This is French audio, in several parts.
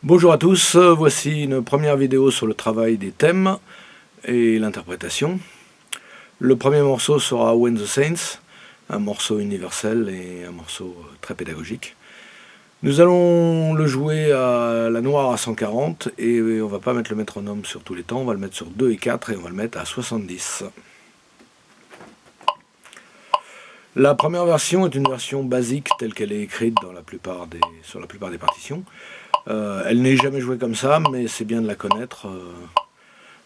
Bonjour à tous, voici une première vidéo sur le travail des thèmes et l'interprétation. Le premier morceau sera When the Saints, un morceau universel et un morceau très pédagogique. Nous allons le jouer à la noire à 140 et on va pas mettre le métronome sur tous les temps, on va le mettre sur 2 et 4 et on va le mettre à 70. La première version est une version basique telle qu'elle est écrite sur la plupart des partitions. Elle n'est jamais jouée comme ça, mais c'est bien de la connaître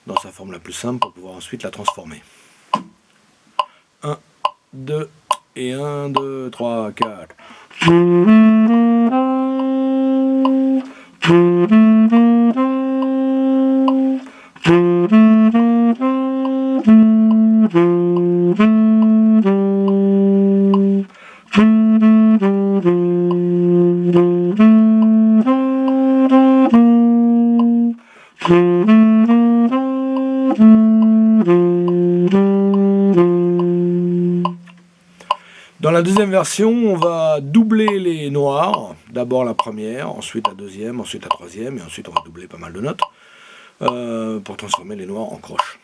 dans sa forme la plus simple pour pouvoir ensuite la transformer. 1, 2 et 1, 2, 3, 4. Dans la deuxième version, on va doubler les noirs, d'abord la première, ensuite la deuxième, ensuite la troisième, et ensuite on va doubler pas mal de notes, pour transformer les noirs en croche.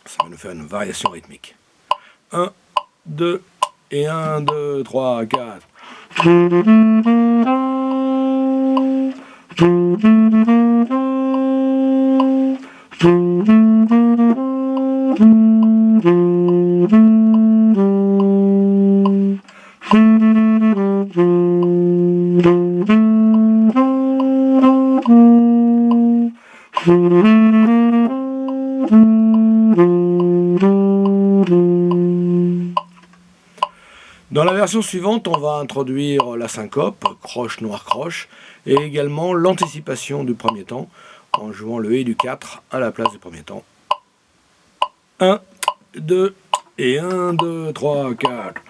Ça va nous faire une variation rythmique. 1, 2, et 1, 2, 3, 4. Dans la version suivante, on va introduire la syncope, croche, noir, croche, et également l'anticipation du premier temps, en jouant le et du 4 à la place du premier temps. 1, 2, et 1, 2, 3, 4.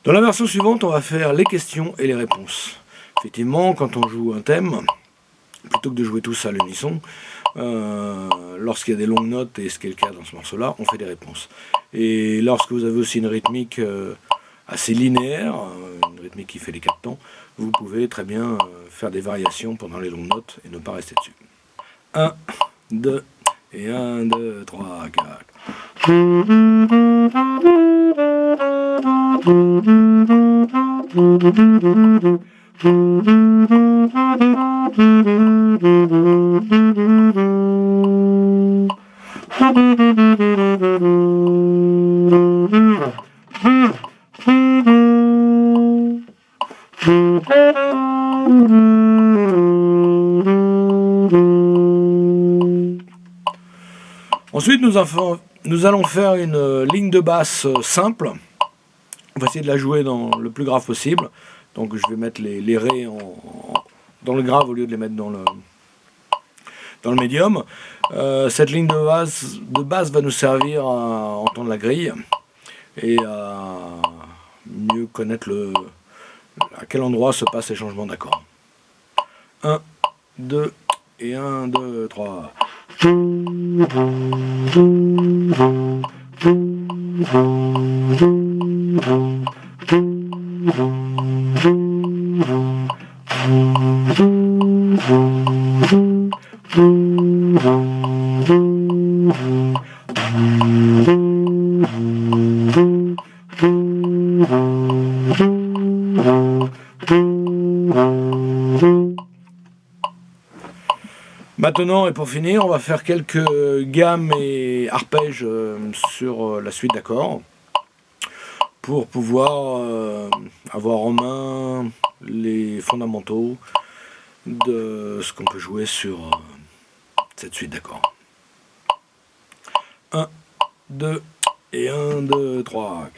Dans la version suivante, on va faire les questions et les réponses. Effectivement, quand on joue un thème, plutôt que de jouer tous à l'unisson, lorsqu'il y a des longues notes, et ce qui est le cas dans ce morceau-là, on fait des réponses. Et lorsque vous avez aussi une rythmique assez linéaire, une rythmique qui fait les 4 temps, vous pouvez très bien faire des variations pendant les longues notes et ne pas rester dessus. 1, 2, et 1, 2, 3, 4. Ensuite, nous allons faire une ligne de basse simple. On va essayer de la jouer dans le plus grave possible. Donc je vais mettre les rés dans le grave au lieu de les mettre dans le médium. Cette ligne de basse va nous servir à entendre la grille et à mieux connaître à quel endroit se passent les changements d'accords. 1, 2 et 1, 2, 3. Maintenant, et pour finir, on va faire quelques gammes et arpèges sur la suite d'accords pour pouvoir avoir en main les fondamentaux de ce qu'on peut jouer sur cette suite d'accords. 1, 2 et 1, 2, 3.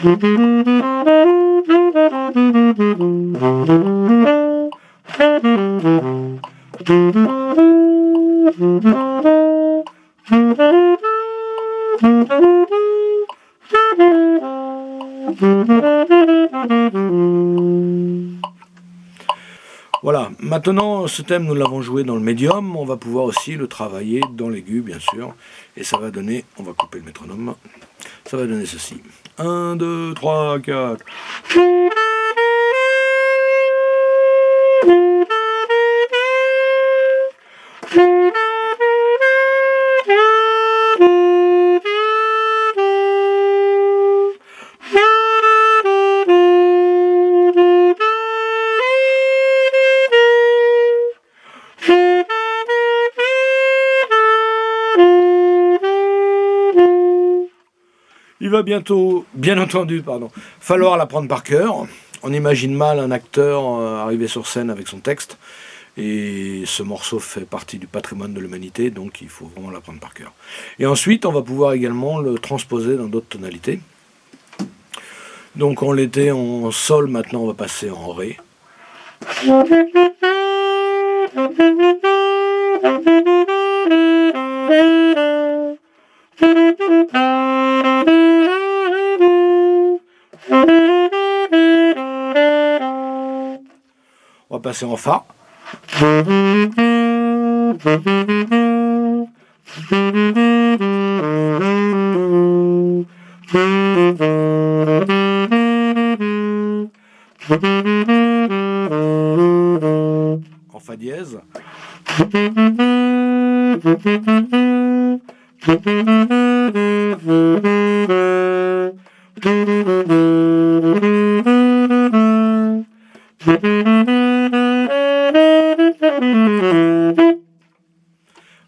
Voilà, maintenant ce thème nous l'avons joué dans le médium, on va pouvoir aussi le travailler dans l'aigu bien sûr, et ça va donner, on va couper le métronome, ça va donner ceci. 1, 2, 3, 4. Il va bientôt, bien entendu, falloir l'apprendre par cœur. On imagine mal un acteur arriver sur scène avec son texte. Et ce morceau fait partie du patrimoine de l'humanité, donc il faut vraiment l'apprendre par cœur. Et ensuite, on va pouvoir également le transposer dans d'autres tonalités. Donc on l'était en sol, maintenant on va passer en ré. On va passer en fa. En fa dièse.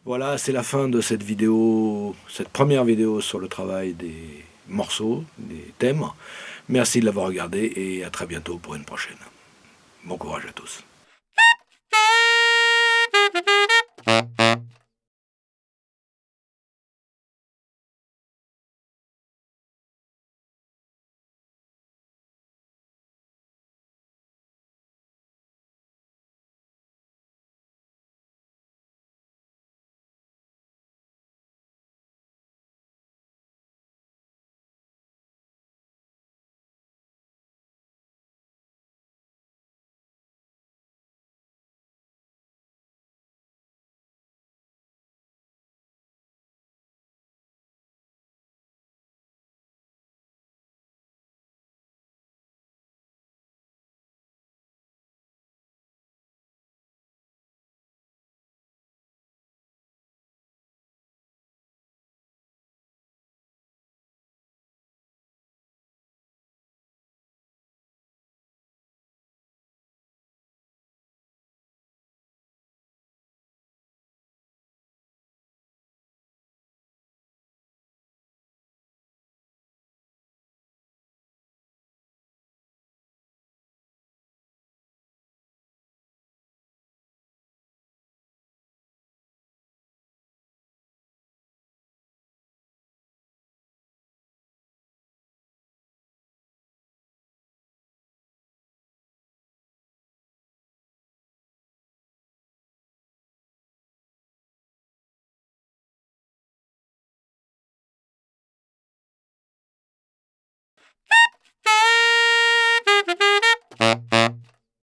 Voilà, c'est la fin de cette vidéo, cette première vidéo sur le travail des morceaux, des thèmes. Merci de l'avoir regardé et à très bientôt pour une prochaine. Bon courage à tous.